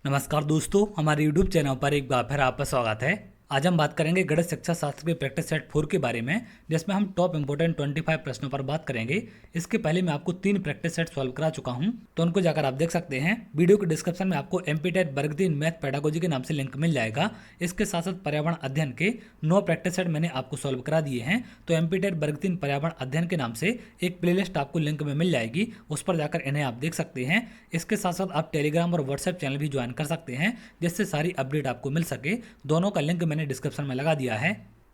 नमस्कार दोस्तों, हमारे YouTube चैनल पर एक बार फिर आपका स्वागत है। आज हम बात करेंगे गणित शिक्षा शास्त्र के प्रैक्टिस सेट 4 के बारे में, जिसमें हम टॉप इंपोर्टेंट 25 प्रश्नों पर बात करेंगे। इसके पहले मैं आपको 3 प्रैक्टिस सेट सॉल्व करा चुका हूं, तो उनको जाकर आप देख सकते हैं। वीडियो के डिस्क्रिप्शन में आपको एमपीटेट वर्ग 3 मैथ पेडागोजी के नाम से लिंक मिल जाएगा। इसके साथ साथ पर्यावरण अध्ययन के 9 प्रैक्टिस सेट मैंने आपको सॉल्व करा दिए हैं। तो एमपीटेट वर्ग 3 पर्यावरण अध्ययन के नाम से एक प्लेलिस्ट आपको लिंक में मिल जाएगी, उस पर जाकर इन्हें आप देख सकते हैं। इसके साथ साथ आप टेलीग्राम और व्हाट्सएप चैनल भी ज्वाइन कर सकते हैं, जिससे सारी अपडेट आपको मिल सके। दोनों का लिंक मैंने डिस्क्रिप्शन में लगा दिया है।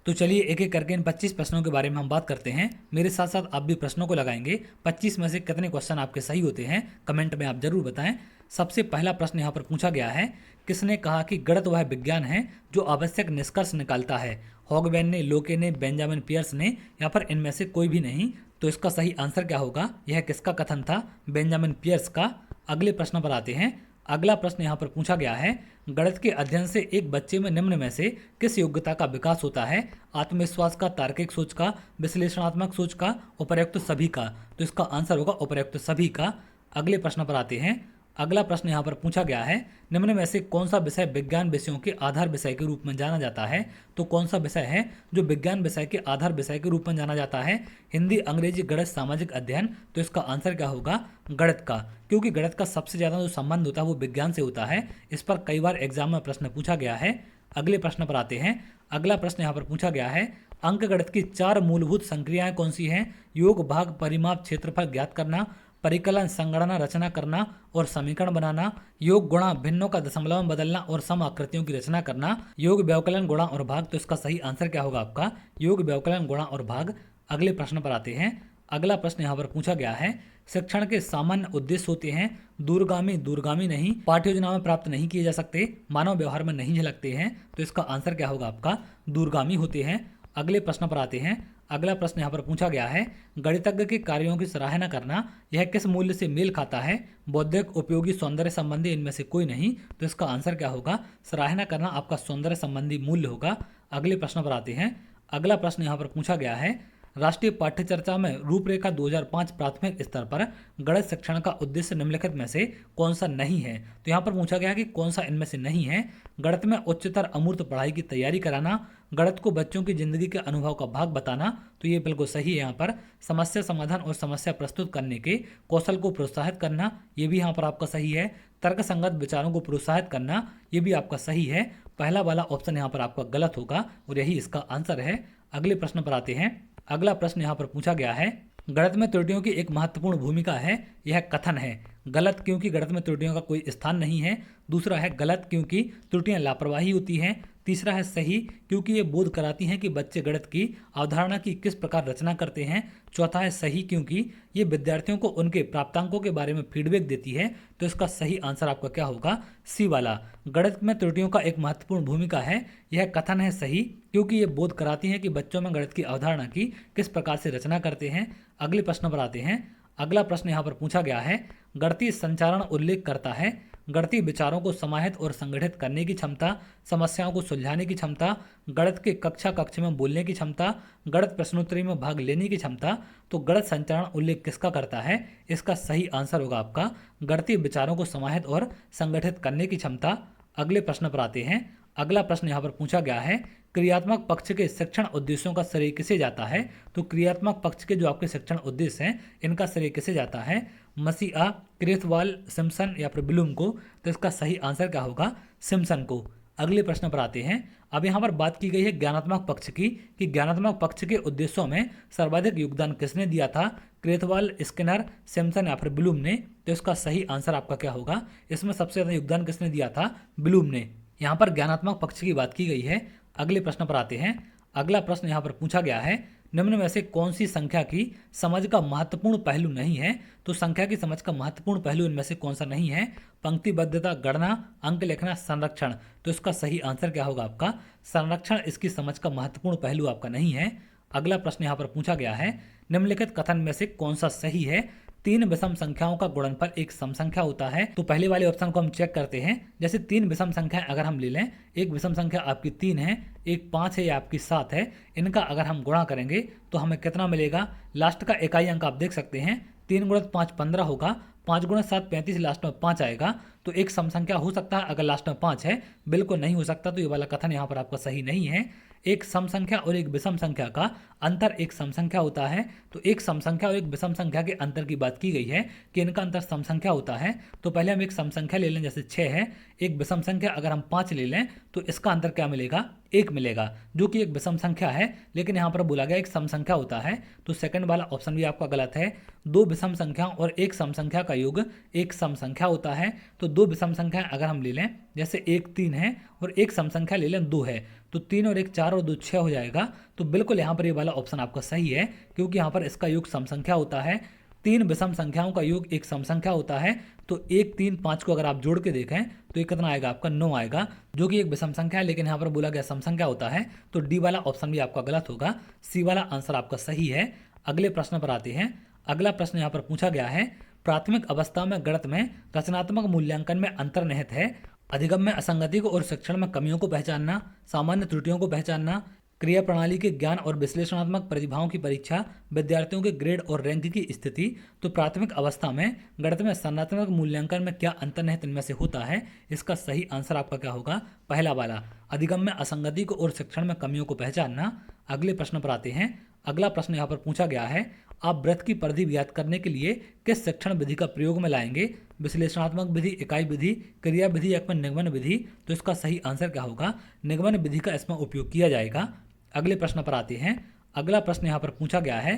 तो चलिए एक एक करके इन 25 प्रश्नों के बारे में हम बात करते हैं। मेरे साथ साथ आप भी प्रश्नों को लगाएंगे। 25 में से कितने क्वेश्चन आपके सही होते हैं कमेंट में आप जरूर बताएं। सबसे पहला प्रश्न यहाँ पर पूछा गया है, किसने कहा कि गणित वह विज्ञान है जो आवश्यक निष्कर्ष निकालता है? हॉगबेन ने, लोके ने, बेंजामिन पियर्स ने, या फिर इनमें से कोई भी नहीं? तो इसका सही आंसर क्या होगा? यह किसका कथन था? बेंजामिन पियर्स का। अगले प्रश्न पर आते हैं। अगला प्रश्न यहाँ पर पूछा गया है, गणित के अध्ययन से एक बच्चे में निम्न में से किस योग्यता का विकास होता है? आत्मविश्वास का, तार्किक सोच का, विश्लेषणात्मक सोच का, उपर्युक्त सभी का? तो इसका आंसर होगा उपर्युक्त सभी का। अगले प्रश्न पर आते हैं। अगला प्रश्न यहाँ पर पूछा गया है, निम्न में से कौन सा विषय विज्ञान विषयों के आधार विषय के रूप में जाना जाता है? तो कौन सा विषय है जो विज्ञान विषय के आधार विषय के रूप में जाना जाता है? हिंदी, अंग्रेजी, गणित, सामाजिक अध्ययन? तो इसका आंसर क्या होगा? गणित का, क्योंकि गणित का सबसे ज़्यादा जो संबंध होता है वो विज्ञान से होता है। इस पर कई बार एग्जाम में प्रश्न पूछा गया है। अगले प्रश्न पर आते हैं। अगला प्रश्न यहाँ पर पूछा गया है, अंकगणित की 4 मूलभूत संक्रियाएं कौन सी हैं? योग, भाग, परिमाप, क्षेत्रफल ज्ञात करना, परिकलन, संगणना, रचना करना और समीकरण बनाना, योग, गुणा, भिन्नों का दशमलव में बदलना और सम आकृतियों की रचना करना, योग, व्यवकलन, गुणा और भाग? तो इसका सही आंसर क्या होगा आपका? योग, व्यवकलन, गुणा और भाग। अगले प्रश्न पर आते हैं। अगला प्रश्न यहाँ पर पूछा गया है, शिक्षण के सामान्य उद्देश्य होते हैं दूरगामी, दूरगामी नहीं, पाठ्य योजना में प्राप्त नहीं किए जा सकते, मानव व्यवहार में नहीं झलकते हैं? तो इसका आंसर क्या होगा आपका? दूरगामी होते हैं। अगले प्रश्न पर आते हैं। अगला प्रश्न यहाँ पर पूछा गया है, गणितज्ञ के कार्यों की सराहना करना यह किस मूल्य से मेल खाता है? बौद्धिक, उपयोगी, सौंदर्य संबंधी? इनमें से कोई नहीं। तो इसका आंसर क्या होगा? सराहना करना आपका सौंदर्य संबंधी मूल्य होगा। अगले प्रश्न पर आते हैं। अगला प्रश्न यहाँ पर पूछा गया है, राष्ट्रीय पाठ्यचर्चा में रूपरेखा 2005 प्राथमिक स्तर पर गणित शिक्षण का उद्देश्य निम्नलिखित में से कौन सा नहीं है? तो यहाँ पर पूछा गया कि कौन सा इनमें से नहीं है? गणित में उच्चतर अमूर्त पढ़ाई की तैयारी कराना, गणित को बच्चों की जिंदगी के अनुभव का भाग बताना? तो ये बिल्कुल सही है। यहाँ पर समस्या समाधान और समस्या प्रस्तुत करने के कौशल को प्रोत्साहित करना, ये भी यहाँ पर आपका सही है। तर्क संगत विचारों को प्रोत्साहित करना, ये भी आपका सही है। पहला वाला ऑप्शन यहाँ पर आपका गलत होगा और यही इसका आंसर है। अगले प्रश्न पर आते हैं। अगला प्रश्न यहाँ पर पूछा गया है, गणित में त्रुटियों की एक महत्वपूर्ण भूमिका है, यह कथन है गलत क्योंकि गणित में त्रुटियों का कोई स्थान नहीं है। दूसरा है गलत क्योंकि त्रुटियां लापरवाही होती हैं। तीसरा है सही क्योंकि ये बोध कराती हैं कि बच्चे गणित की अवधारणा की किस प्रकार रचना करते हैं। चौथा है सही क्योंकि ये विद्यार्थियों को उनके प्राप्तांकों के बारे में फीडबैक देती है। तो इसका सही आंसर आपका क्या होगा? सी वाला, गणित में त्रुटियों का एक महत्वपूर्ण भूमिका है, यह कथन है सही क्योंकि ये बोध कराती हैं कि बच्चों में गणित की अवधारणा की किस प्रकार से रचना करते हैं। अगले प्रश्न पर आते हैं। अगला प्रश्न यहाँ पर पूछा गया है, गणितीय संचारण उल्लेख करता है गणितीय विचारों को समाहित और संगठित करने की क्षमता, समस्याओं को सुलझाने की क्षमता, गणित के कक्ष में बोलने की क्षमता, गणित प्रश्नोत्तरी में भाग लेने की क्षमता। तो गणित संचारण उल्लेख किसका करता है? इसका सही आंसर होगा आपका गणितीय विचारों को समाहित और संगठित करने की क्षमता। अगले प्रश्न पर आते हैं। अगला प्रश्न यहाँ पर पूछा गया है, क्रियात्मक पक्ष के शिक्षण उद्देश्यों का श्रेय किसे जाता है? तो क्रियात्मक पक्ष के जो आपके शिक्षण उद्देश्य हैं इनका श्रेय किसे जाता है? मसीहा, क्रेथवाल, सिम्पसन या फिर ब्लूम को? तो इसका सही आंसर क्या होगा? सिम्पसन को। अगले प्रश्न पर आते हैं। अब यहाँ पर बात की गई है ज्ञानात्मक पक्ष की, कि ज्ञानात्मक पक्ष के उद्देश्यों में सर्वाधिक योगदान किसने दिया था? क्रेथवाल, स्किनर, सिम्पसन या फिर ब्लूम ने? तो इसका सही आंसर आपका क्या होगा? इसमें सबसे ज़्यादा योगदान किसने दिया था? ब्लूम ने। यहाँ पर ज्ञानात्मक पक्ष की बात की गई है। अगले प्रश्न पर आते हैं। अगला प्रश्न यहाँ पर पूछा गया है, निम्न में से कौन सी संख्या की समझ का महत्वपूर्ण पहलू नहीं है? तो संख्या की समझ का महत्वपूर्ण पहलू इनमें से कौन सा नहीं है? पंक्तिबद्धता, गणना, अंक लिखना, संरक्षण? तो इसका सही आंसर क्या होगा आपका? संरक्षण इसकी समझ का महत्वपूर्ण पहलू आपका नहीं है। अगला प्रश्न यहाँ पर पूछा गया है, निम्नलिखित कथन में से कौन सा सही है? 3 विषम संख्याओं का गुणनफल एक सम संख्या होता है। तो पहले वाले ऑप्शन को हम चेक करते हैं। जैसे 3 विषम संख्याएं अगर हम ले लें, एक विषम संख्या आपकी 3 है, एक 5 है या आपकी 7 है, इनका अगर हम गुणा करेंगे तो हमें कितना मिलेगा? लास्ट का इकाई अंक आप देख सकते हैं 3 गुणित 5 15 होगा, 5 गुणित 7 35, लास्ट में 5 आएगा। तो एक सम संख्या हो सकता है अगर लास्ट में 5 है, बिल्कुल नहीं हो सकता। तो ये वाला कथन यहाँ पर आपका सही नहीं है। एक सम संख्या और एक विषम संख्या का अंतर एक सम संख्या होता है। तो एक सम संख्या और एक विषम संख्या के अंतर की बात की गई है कि इनका अंतर सम संख्या होता है। तो पहले हम एक सम संख्या ले लें, जैसे 6 है। एक विषम संख्या अगर हम 5 ले लें तो इसका अंतर क्या मिलेगा, 1 मिलेगा, जो कि एक विषम संख्या है, लेकिन यहाँ पर बोला गया एक सम संख्या होता है। तो सेकंड वाला ऑप्शन भी आपका गलत है। दो विषम संख्याओं और एक सम संख्या का योग एक सम संख्या होता है। तो दो विषम संख्या अगर हम ले लें, जैसे 1 3 है और एक सम संख्या ले लें 2 है, तो 3 और 1 4 और 2 6 हो जाएगा। तो बिल्कुल यहाँ पर ये वाला ऑप्शन आपका सही है, क्योंकि यहाँ पर इसका योग सम संख्या होता है। 3 विषम संख्याओं का योग एक सम संख्या होता है। तो 1 3 5 को अगर आप जोड़ के देखें तो ये कितना आएगा, आपका 9 आएगा, जो कि एक विषम संख्या है, लेकिन यहाँ पर बोला गया सम संख्या होता है। तो डी वाला ऑप्शन भी आपका गलत होगा, सी वाला आंसर आपका सही है। अगले प्रश्न पर आते हैं। अगला प्रश्न यहाँ पर पूछा गया है, प्राथमिक अवस्था में गणित में रचनात्मक मूल्यांकन में अंतर्निहित है अधिगम में असंगति को और शिक्षण में कमियों को पहचानना, सामान्य त्रुटियों को पहचानना, क्रिया प्रणाली के ज्ञान और विश्लेषणात्मक प्रतिभाओं की परीक्षा, विद्यार्थियों के ग्रेड और रैंक की स्थिति। तो प्राथमिक अवस्था में गणित में संरचनात्मक मूल्यांकन में क्या अंतर्निहित इनमें से होता है, इसका सही आंसर आपका क्या होगा, पहला वाला, अधिगम में असंगति को और शिक्षण में कमियों को पहचानना। अगले प्रश्न पर आते हैं। अगला प्रश्न यहाँ पर पूछा गया है, आप वृत्त की परिधि ज्ञात करने के लिए किस शिक्षण विधि का प्रयोग में लाएंगे, विश्लेषणात्मक विधि, इकाई विधि, क्रिया विधि या निगमन विधि। तो इसका सही आंसर क्या होगा, निगमन विधि का इसमें उपयोग किया जाएगा। अगले प्रश्न पर आते हैं। अगला प्रश्न यहाँ पर पूछा गया है,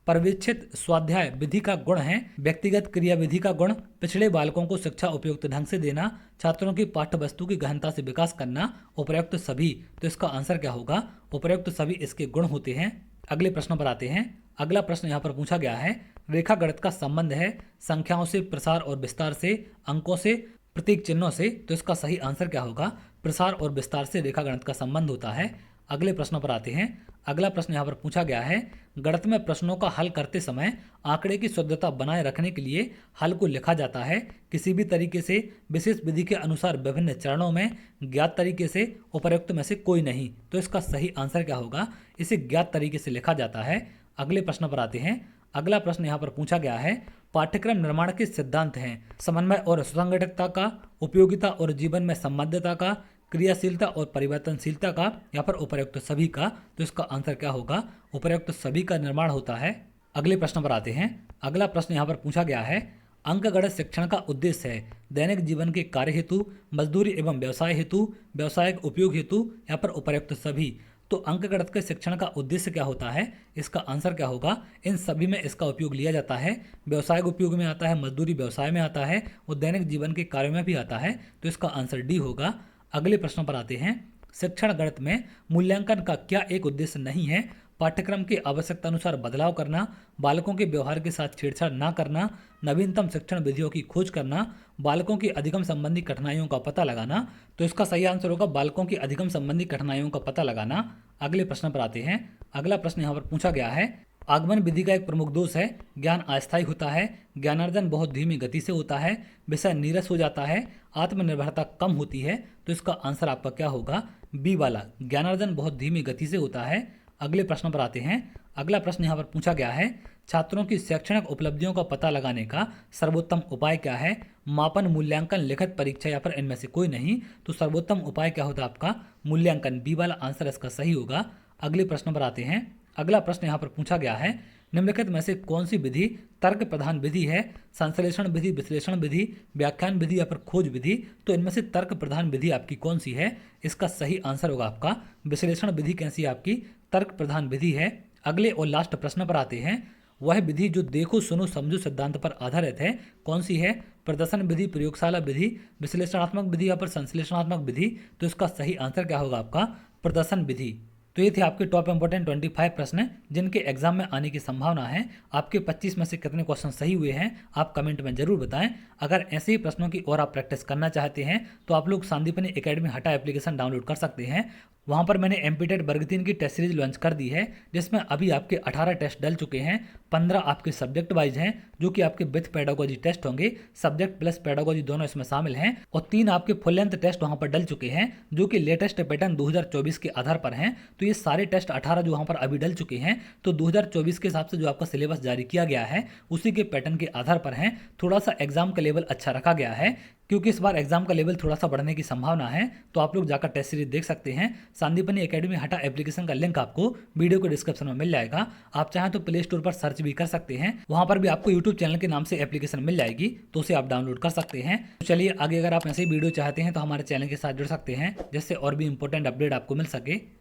परिवीक्षित स्वाध्याय विधि का गुण है व्यक्तिगत क्रिया विधि का गुण, पिछड़े बालकों को शिक्षा उपयुक्त ढंग से देना, छात्रों की पाठ्य वस्तु की गहनता से विकास करना, उपयुक्त सभी। तो इसका आंसर क्या होगा, उपयुक्त सभी इसके गुण होते हैं। अगले प्रश्न पर आते हैं। अगला प्रश्न यहाँ पर पूछा गया है, रेखा गणित का संबंध है संख्याओं से, प्रसार और विस्तार से, अंकों से, प्रतीक चिन्हों से। तो इसका सही आंसर क्या होगा, प्रसार और विस्तार से रेखा गणित का संबंध होता है। अगले प्रश्न पर आते हैं। अगला प्रश्न यहाँ पर पूछा गया है, गणित में प्रश्नों का हल करते समय आंकड़े की शुद्धता बनाए रखने के लिए हल को लिखा जाता है किसी भी तरीके से, विशेष विधि के अनुसार विभिन्न चरणों में, ज्ञात तरीके से, उपर्युक्त में से कोई नहीं। तो इसका सही आंसर क्या होगा, इसे ज्ञात तरीके से लिखा जाता है। अगले प्रश्न पर आते हैं। अगला प्रश्न यहाँ पर पूछा गया है, पाठ्यक्रम निर्माण के सिद्धांत हैं समन्वय और सुसंगठितता का, उपयोगिता और जीवन में संबद्धता का, क्रियाशीलता और परिवर्तनशीलता का, या पर उपर्युक्त सभी का। तो इसका आंसर क्या होगा, उपर्युक्त सभी का निर्माण होता है। अगले प्रश्न पर आते हैं। अगला प्रश्न यहाँ पर पूछा गया है, अंकगणित शिक्षण का उद्देश्य है दैनिक जीवन के कार्य हेतु, मजदूरी एवं व्यवसाय हेतु, व्यावसायिक उपयोग हेतु, या पर उपर्युक्त सभी। तो अंकगणित के शिक्षण का उद्देश्य क्या होता है, इसका आंसर क्या होगा, इन सभी में इसका उपयोग लिया जाता है। व्यवसायिक उपयोग में आता है, मजदूरी व्यवसाय में आता है, और दैनिक जीवन के कार्यों में भी आता है। तो इसका आंसर डी होगा। अगले प्रश्न पर आते हैं। शिक्षण गणित में मूल्यांकन का क्या एक उद्देश्य नहीं है, पाठ्यक्रम की आवश्यकता अनुसार बदलाव करना, बालकों के व्यवहार के साथ छेड़छाड़ न करना, नवीनतम शिक्षण विधियों की खोज करना, बालकों की अधिगम संबंधी कठिनाइयों का पता लगाना। तो इसका सही आंसर होगा बालकों की अधिगम संबंधी कठिनाइयों का पता लगाना। अगले प्रश्न पर आते हैं। अगला प्रश्न यहाँ पर पूछा गया है, आगमन विधि का एक प्रमुख दोष है ज्ञान अस्थायी होता है, ज्ञानार्जन बहुत धीमी गति से होता है, विषय नीरस हो जाता है, आत्मनिर्भरता कम होती है। तो इसका आंसर आपका क्या होगा, बी वाला, ज्ञानार्जन बहुत धीमी गति से होता है। अगले प्रश्न पर आते हैं। अगला प्रश्न यहाँ पर पूछा गया है, छात्रों की शैक्षणिक उपलब्धियों का पता लगाने का सर्वोत्तम उपाय क्या है, मापन, मूल्यांकन, लिखित परीक्षा, या फिर इनमें से कोई नहीं। तो सर्वोत्तम उपाय क्या होता है आपका, मूल्यांकन, बी वाला आंसर इसका सही होगा। अगले प्रश्न पर आते हैं। अगला प्रश्न यहाँ पर पूछा गया है, निम्नलिखित में से कौन सी विधि तर्क प्रधान विधि है, संश्लेषण विधि, विश्लेषण विधि, व्याख्यान विधि, या फिर खोज विधि। तो इनमें से तर्क प्रधान विधि आपकी कौन सी है, इसका सही आंसर होगा आपका विश्लेषण विधि। कैसी आपकी तर्क प्रधान विधि है। अगले और लास्ट प्रश्न पर आते हैं। वह विधि जो देखो सुनो समझो सिद्धांत पर आधारित है कौन सी है, प्रदर्शन विधि, प्रयोगशाला विधि, विश्लेषणात्मक विधि, या फिर संश्लेषणात्मक विधि। तो इसका सही आंसर क्या होगा आपका, प्रदर्शन विधि। तो ये थे आपके टॉप इंपोर्टेंट 25 प्रश्न जिनके एग्जाम में आने की संभावना है। आपके 25 में से कितने क्वेश्चन सही हुए हैं आप कमेंट में जरूर बताएं। अगर ऐसे ही प्रश्नों की और आप प्रैक्टिस करना चाहते हैं तो आप लोग संदीपनी एकेडमी हटा एप्लीकेशन डाउनलोड कर सकते हैं। वहाँ पर मैंने एमपीटेट वर्ग 3 की टेस्ट सीरीज लॉन्च कर दी है, जिसमें अभी आपके 18 टेस्ट डल चुके हैं। 15 आपके सब्जेक्ट वाइज हैं, जो कि आपके विथ पेडागोजी टेस्ट होंगे, सब्जेक्ट प्लस पेडागोजी दोनों इसमें शामिल हैं। और 3 आपके फुल लेंथ टेस्ट वहाँ पर डल चुके हैं, जो कि लेटेस्ट पैटर्न 2024 के आधार पर हैं। तो ये सारे टेस्ट 18 जो वहाँ पर अभी डल चुके हैं, तो 2024 के हिसाब से जो आपका सिलेबस जारी किया गया है उसी के पैटर्न के आधार पर हैं। थोड़ा सा एग्जाम का लेवल अच्छा रखा गया है, क्योंकि इस बार एग्जाम का लेवल थोड़ा सा बढ़ने की संभावना है। तो आप लोग जाकर टेस्ट सीरीज देख सकते हैं। संदीपनी एकेडमी हटा एप्लीकेशन का लिंक आपको वीडियो के डिस्क्रिप्शन में मिल जाएगा। आप चाहें तो प्ले स्टोर पर सर्च भी कर सकते हैं, वहां पर भी आपको यूट्यूब चैनल के नाम से एप्लीकेशन मिल जाएगी, तो उसे आप डाउनलोड कर सकते हैं। तो चलिए आगे, अगर आप ऐसे ही वीडियो चाहते हैं तो हमारे चैनल के साथ जुड़ सकते हैं, जिससे और भी इंपॉर्टेंट अपडेट आपको मिल सके।